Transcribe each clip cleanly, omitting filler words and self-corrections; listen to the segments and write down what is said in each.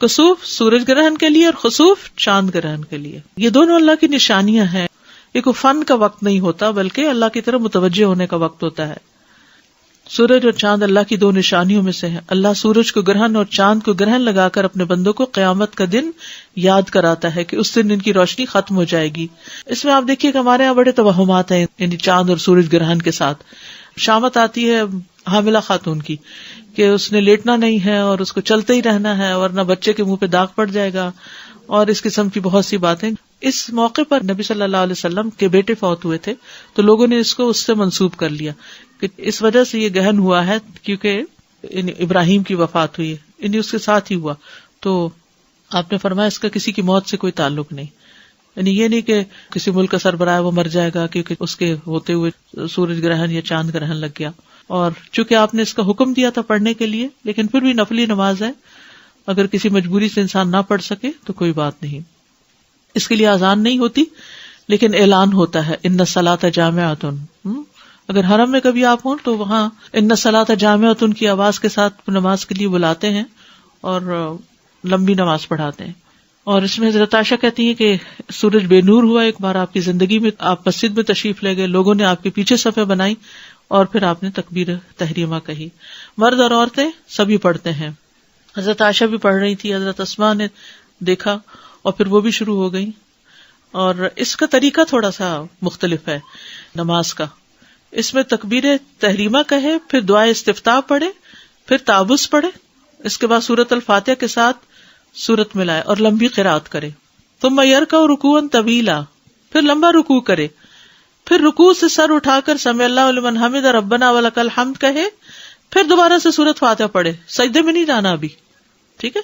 کسوف سورج گرہن کے لیے اور خسوف چاند گرہن کے لیے. یہ دونوں اللہ کی نشانیاں ہیں. یہ کوئی فن کا وقت نہیں ہوتا بلکہ اللہ کی طرف متوجہ ہونے کا وقت ہوتا ہے. سورج اور چاند اللہ کی دو نشانیوں میں سے ہیں. اللہ سورج کو گرہن اور چاند کو گرہن لگا کر اپنے بندوں کو قیامت کا دن یاد کراتا ہے کہ اس دن ان کی روشنی ختم ہو جائے گی. اس میں آپ دیکھیے کہ ہمارے یہاں بڑے توہمات ہیں یعنی چاند اور سورج گرہن کے ساتھ. شامت آتی ہے حاملہ خاتون کی کہ اس نے لیٹنا نہیں ہے اور اس کو چلتے ہی رہنا ہے ورنہ بچے کے منہ پہ داغ پڑ جائے گا اور اس قسم کی بہت سی باتیں. اس موقع پر نبی صلی اللہ علیہ وسلم کے بیٹے فوت ہوئے تھے تو لوگوں نے اس کو اس سے منسوب کر لیا کہ اس وجہ سے یہ گہن ہوا ہے کیونکہ ابراہیم کی وفات ہوئی ہے اس کے ساتھ ہی ہوا. تو آپ نے فرمایا اس کا کسی کی موت سے کوئی تعلق نہیں. یعنی یہ نہیں کہ کسی ملک کا سربراہ وہ مر جائے گا کیونکہ اس کے ہوتے ہوئے سورج گرہن یا چاند گرہن لگ گیا. اور چونکہ آپ نے اس کا حکم دیا تھا پڑھنے کے لیے لیکن پھر بھی نفلی نماز ہے, اگر کسی مجبوری سے انسان نہ پڑھ سکے تو کوئی بات نہیں. اس کے لیے اذان نہیں ہوتی لیکن اعلان ہوتا ہے ان الصلاۃ جامعۃ. اگر حرم میں کبھی آپ ہوں تو وہاں ان الصلاۃ جامعۃ کی آواز کے ساتھ نماز کے لیے بلاتے ہیں اور لمبی نماز پڑھاتے ہیں. اور اس میں حضرت عائشہ کہتی ہیں کہ سورج بے نور ہوا ایک بار آپ کی زندگی میں, آپ مسجد میں تشریف لے گئے, لوگوں نے آپ کے پیچھے صفیں بنائی اور پھر آپ نے تکبیر تحریمہ کہی. مرد اور عورتیں سبھی پڑھتے ہیں. حضرت عائشہ بھی پڑھ رہی تھی, حضرت اسماء نے دیکھا اور پھر وہ بھی شروع ہو گئی. اور اس کا طریقہ تھوڑا سا مختلف ہے نماز کا. اس میں تکبیر تحریمہ کہے, پھر دعائے استفتاح پڑھے, پھر تعوذ پڑھے, اس کے بعد سورۃ الفاتحہ کے ساتھ سورت ملائے اور لمبی قرات کرے. ثم یرکع رکوعا طویلا, پھر لمبا رکوع کرے, پھر رکوع سے سر اٹھا کر سمع اللہ لمن حمدہ ربنا ولک الحمد کہے, پھر دوبارہ سے سورۃ فاتحہ پڑھے, سجدے میں نہیں جانا ابھی, ٹھیک ہے,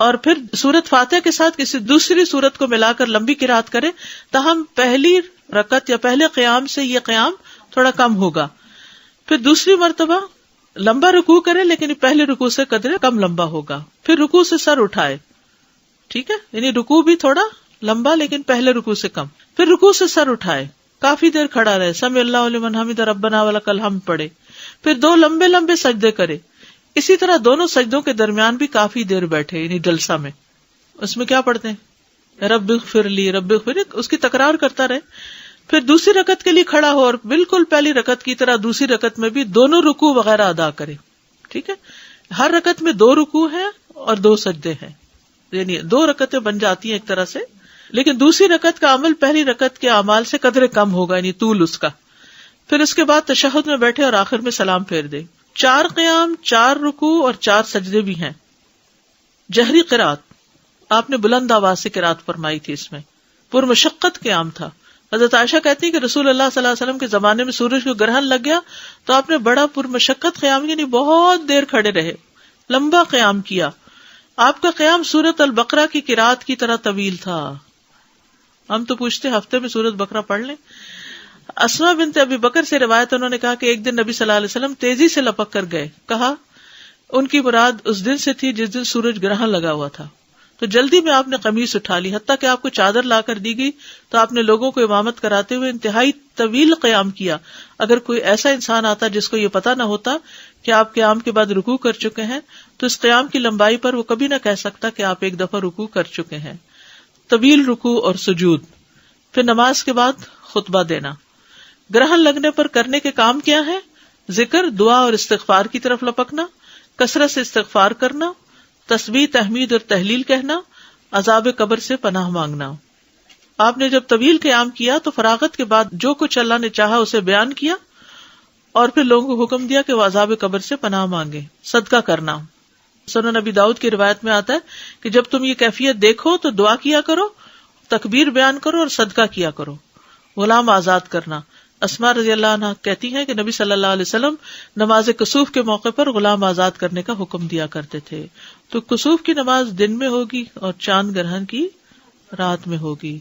اور پھر سورۃ فاتحہ کے ساتھ کسی دوسری سورت کو ملا کر لمبی قرات کرے تاہم پہلی رکعت یا پہلے قیام سے یہ قیام تھوڑا کم ہوگا. پھر دوسری مرتبہ لمبا رکوع کرے لیکن پہلے رکوع سے قدرے کم لمبا ہوگا. پھر رکوع سے سر اٹھائے, ٹھیک ہے, یعنی رکوع بھی تھوڑا لمبا لیکن پہلے رکوع سے کم. پھر رکوع سے سر اٹھائے, کافی دیر کھڑا رہے, سمع اللہ لمن حمدہ ربنا ولک الحمد پڑھے, پھر دو لمبے لمبے سجدے کرے. اسی طرح دونوں سجدوں کے درمیان بھی کافی دیر بیٹھے یعنی جلسہ میں. اس میں کیا پڑھتے ہیں رب اغفر لی رب اغفر, اس کی تکرار کرتا رہے. پھر دوسری رکعت کے لیے کھڑا ہو اور بالکل پہلی رکعت کی طرح دوسری رکعت میں بھی دونوں رکوع وغیرہ ادا کرے, ٹھیک ہے. ہر رکعت میں 2 رکوع ہیں اور 2 سجدے ہیں, یعنی 2 رکعتیں بن جاتی ہیں ایک طرح سے, لیکن دوسری رکعت کا عمل پہلی رکعت کے اعمال سے قدرے کم ہوگا یعنی طول اس کا. پھر اس کے بعد تشہد میں بیٹھے اور آخر میں سلام پھیر دے. 4 قیام, 4 رکوع اور 4 سجدے بھی ہیں. جہری قرات, آپ نے بلند آواز سے قرات فرمائی تھی. اس میں پرمشقت قیام تھا. حضرت عائشہ کہتی ہے کہ رسول اللہ صلی اللہ علیہ وسلم کے زمانے میں سورج کو گرہن لگ گیا تو آپ نے بڑا پرمشقت قیام یعنی بہت دیر کھڑے رہے, لمبا قیام کیا. آپ کا قیام سورۃ البقرہ کی قرات کی طرح طویل تھا. ہم تو پوچھتے ہفتے میں سورۃ بقرہ پڑھ لیں. اسماء بنت ابی بکر سے روایت, انہوں نے کہا کہ ایک دن نبی صلی اللہ علیہ وسلم تیزی سے لپک کر گئے. کہا ان کی مراد اس دن سے تھی جس دن سورج گرہن لگا ہوا تھا. تو جلدی میں آپ نے قمیص اٹھا لی, حتیٰ کہ آپ کو چادر لا کر دی گئی تو آپ نے لوگوں کو امامت کراتے ہوئے انتہائی طویل قیام کیا. اگر کوئی ایسا انسان آتا جس کو یہ پتا نہ ہوتا کہ آپ قیام کے بعد رکوع کر چکے ہیں تو اس قیام کی لمبائی پر وہ کبھی نہ کہہ سکتا کہ آپ ایک دفعہ رکوع کر چکے ہیں. طویل رکوع اور سجود. پھر نماز کے بعد خطبہ دینا. گرہن لگنے پر کرنے کے کام کیا ہے؟ ذکر, دعا اور استغفار کی طرف لپکنا, کثرت سے استغفار کرنا, تسبیح تحمید اور تہلیل کہنا, عذاب قبر سے پناہ مانگنا. آپ نے جب طویل قیام کیا تو فراغت کے بعد جو کچھ اللہ نے چاہا اسے بیان کیا اور پھر لوگوں کو حکم دیا کہ وہ عذاب قبر سے پناہ مانگے. صدقہ کرنا. سنن نبی داؤد کی روایت میں آتا ہے کہ جب تم یہ کیفیت دیکھو تو دعا کیا کرو, تکبیر بیان کرو اور صدقہ کیا کرو. غلام آزاد کرنا. اسماء رضی اللہ عنہ کہتی ہیں کہ نبی صلی اللہ علیہ وسلم نماز کسوف کے موقع پر غلام آزاد کرنے کا حکم دیا کرتے تھے. تو کسوف کی نماز دن میں ہوگی اور چاند گرہن کی رات میں ہوگی.